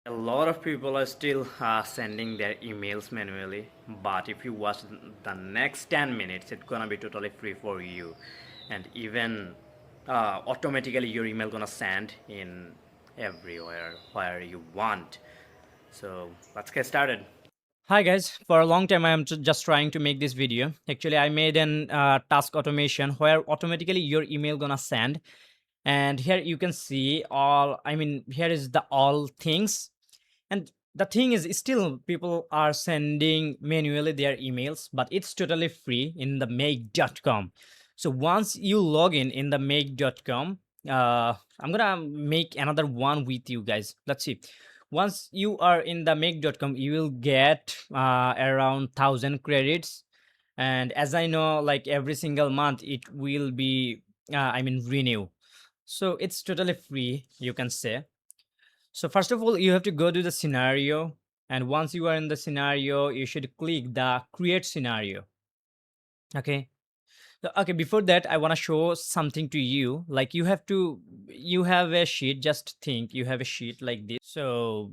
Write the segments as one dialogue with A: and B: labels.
A: A lot of people are still sending their emails manually, but if you watch the next 10 minutes, it's gonna be totally free for you. And even automatically your email gonna send in everywhere where you want. So let's get started. Hi guys, for a long time I am just trying to make this video. Actually, I made an task automation where automatically your email gonna send, and here you can see all. I mean, here is the all things, and the thing is still people are sending manually their emails, but it's totally free in the make.com. So once you log in the make.com, I'm gonna make another one with you guys. Let's see. Once you are in the make.com, you will get around 1,000 credits, and as I know, like every single month it will be renew. So it's totally free, you can say. So first of all, you have to go to the scenario, and once you are in the scenario, you should click the create scenario. Okay. Okay, before that, I want to show something to you. Like you have a sheet. Just think, you have a sheet like this. So,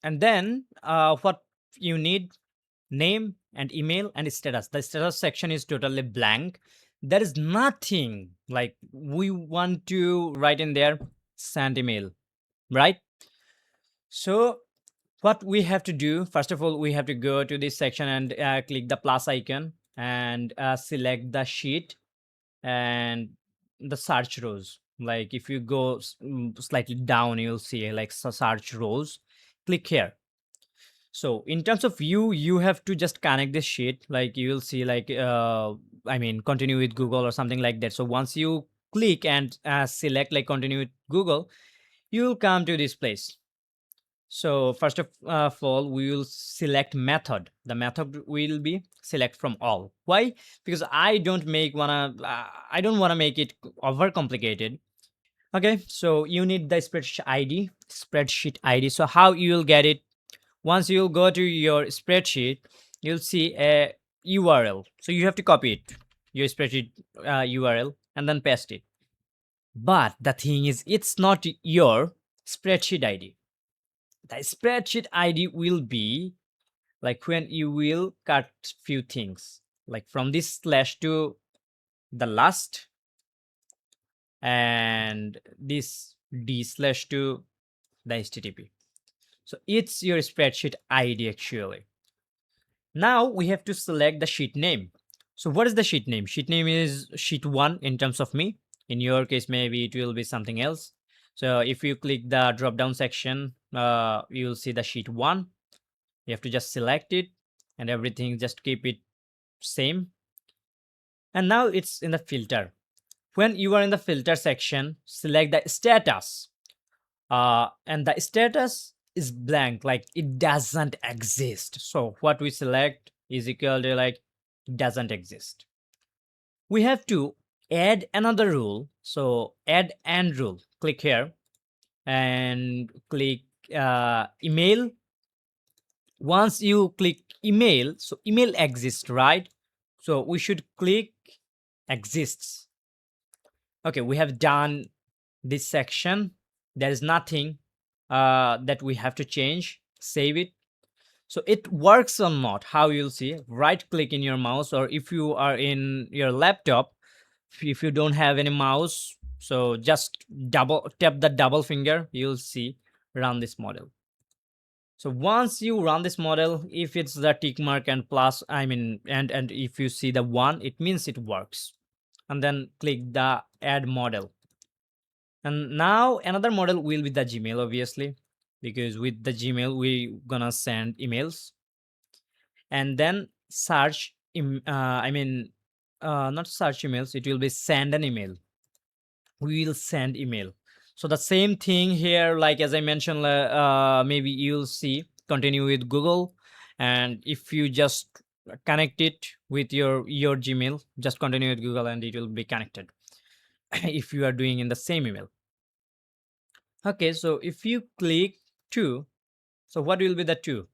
A: and then what you need: name and email and status. The status section is totally blank. There is nothing. Like we want to write in there, send email, right? So what we have to do, first of all, we have to go to this section and click the plus icon and select the sheet and the search rows. Like if you go slightly down, you'll see like search rows. Click here. So in terms of you have to just connect this sheet. Like you will see like continue with Google or something like that. So once you click and select like continue with Google, you'll come to this place. So first of all, we will select method. The method will be select from all. Why? Because I don't wanna make it over complicated. Okay, so you need the spreadsheet ID. So how you will get it? Once you'll go to your spreadsheet, you'll see a URL. So you have to copy it, your spreadsheet URL, and then paste it. But the thing is, it's not your spreadsheet ID. The spreadsheet ID will be like when you will cut few things, like from this slash to the last, and this d slash to the http. So it's your spreadsheet ID actually. Now we have to select the sheet name. So what is the sheet name? Sheet name is sheet 1 in terms of me. In your case, maybe it will be something else. So if you click the drop down section, you will see the sheet 1. You have to just select it and everything, just keep it same. And now it's in the filter. When you are in the filter section, select the status. And the status is blank, like it doesn't exist. So what we select is equal to like doesn't exist. We have to add another rule. So add and rule. Click here and click email. Once you click email, so email exists, right? So we should click exists. Okay, we have done this section. There is nothing that we have to change. Save it. So it works or not, how you'll see, right click in your mouse, or if you are in your laptop, if you don't have any mouse, so just double tap the double finger, you'll see run this model. So once you run this model, if it's the tick mark and plus, and if you see the 1, it means it works. And then click the add model. And now another model will be the Gmail, obviously, because with the Gmail, we gonna send emails. And then search, not search emails, it will be send an email. We will send email. So the same thing here, like as I mentioned, maybe you'll see continue with Google, and if you just connect it with your Gmail, just continue with Google and it will be connected if you are doing in the same email. Okay, so if you click 2, so what will be the 2?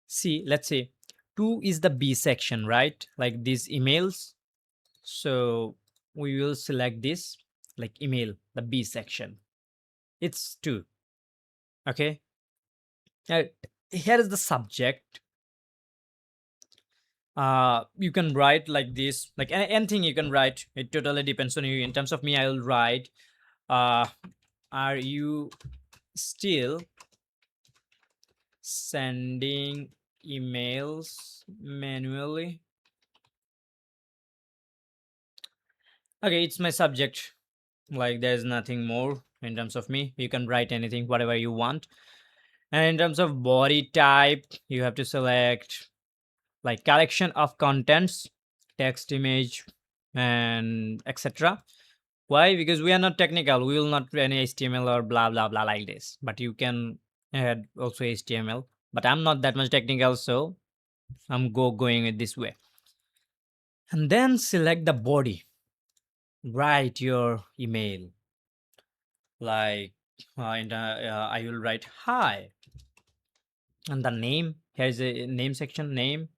A: See, let's say 2 is the B section, right? Like these emails. So we will select this, like email, the B section. It's 2. Okay. Uh, Here is the subject. You can write like this, like anything you can write. It totally depends on you. In terms of me, I will write, uh, are you still sending emails manually? Okay, it's my subject. Like there's nothing more in terms of me. You can write anything, whatever you want. And in terms of body type, you have to select like collection of contents, text, image, and etc. Why? Because we are not technical. We will not do any HTML or blah blah blah like this. But you can add also HTML. But I'm not that much technical, so I'm going it this way. And then select the body. Write your email. Like I will write hi, and the name. Here is a name section. Name,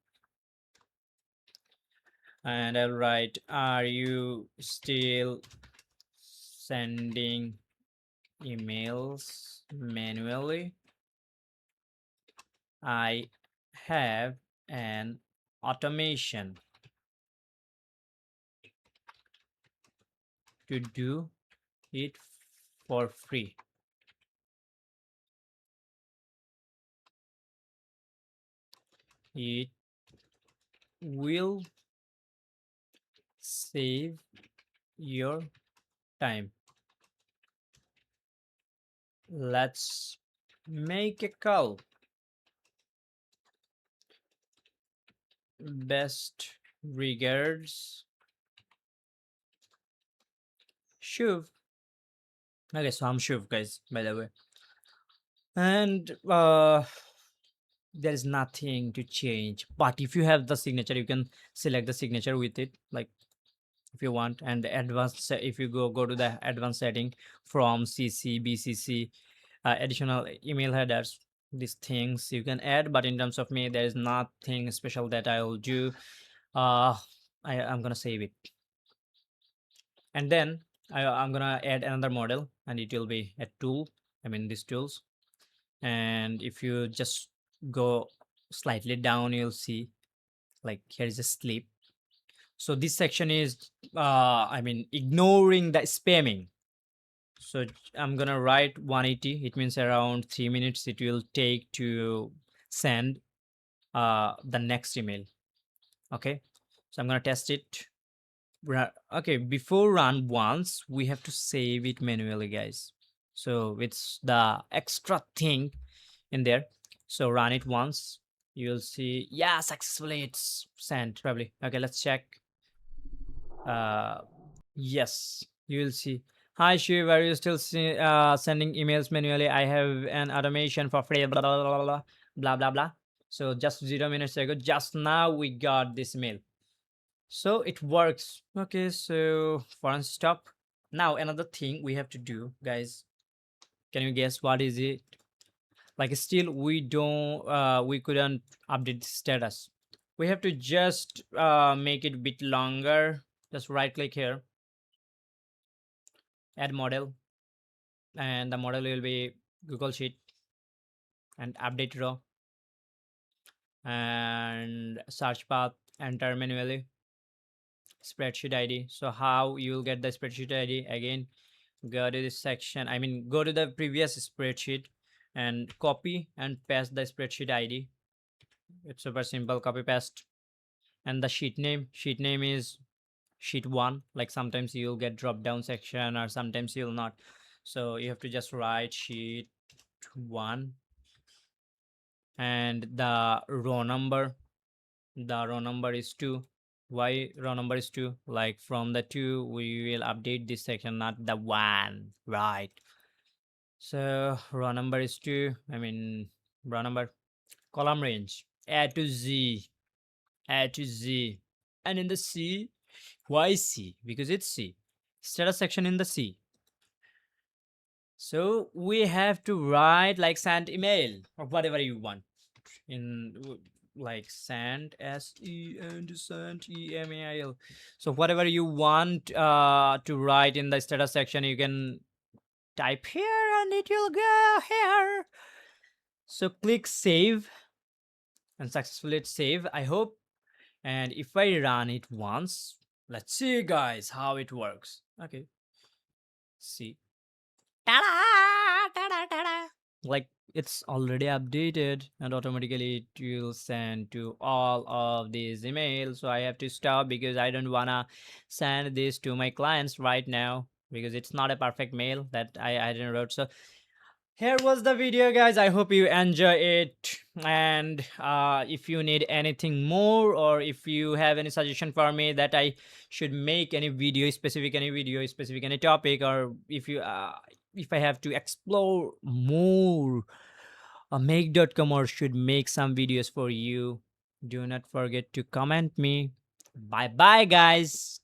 A: and I'll write, are you still sending emails manually? I have an automation to do it for free. It will save your time. Let's make a call. Best regards, Shuv. Okay, so I'm Shuv, guys, by the way. And there is nothing to change. But if you have the signature, you can select the signature with it, like if you want. And the advanced, if you go to the advanced setting from CC, BCC, additional email headers, these things you can add. But in terms of me, there is nothing special that I will do. Uh, I'm gonna save it. And then I'm gonna add another model, and it will be a tool. I mean these tools. And if you just go slightly down, you'll see like here is a sleep. So this section is I mean ignoring the spamming. So I'm gonna write 180. It means around 3 minutes it will take to send the next email. Okay, so I'm gonna test it. Okay, before run once, we have to save it manually, guys. So it's the extra thing in there. So run it once. You'll see, yeah, successfully it's sent probably. Okay, let's check. Uh, yes, you will see. Hi Shiv, are you still sending emails manually? I have an automation for free. Blah blah blah blah blah blah blah. So just 0 minutes ago, just now we got this mail. So it works. Okay, so for stop. Now another thing we have to do, guys. Can you guess what is it? Like still we couldn't update the status. We have to just make it a bit longer. Just right click here, add model, and the model will be Google Sheet, and update row, and search path, enter manually spreadsheet ID. So how you will get the spreadsheet ID? Again, go to this section, I mean go to the previous spreadsheet and copy and paste the spreadsheet ID. It's super simple, copy paste. And the sheet name is sheet 1. Like sometimes you'll get drop down section or sometimes you'll not, so you have to just write sheet 1. And the row number is 2. Why row number is 2? Like from the 2 we will update this section, not the 1, right? So row number is 2. I mean row number, column range A to Z, A to Z. And in the C, why C? Because it's C. Status section in the C. So we have to write like send email or whatever you want in like send SE and send email. So whatever you want to write in the status section, you can type here and it will go here.
B: So click save and successfully it save, I hope. And if I run it once, let's see guys how it works. Okay, see. Ta-da! Ta-da, ta-da. Like it's already updated and automatically it will send to all of these emails. So I have to stop because I don't wanna send this to my clients right now because it's not a perfect mail that I didn't wrote. So here was the video guys, I hope you enjoy it. And if you need anything more or if you have any suggestion for me that I should make any video specific any topic, or if I have to explore more make.com or should make some videos for you, do not forget to comment me. Bye bye guys.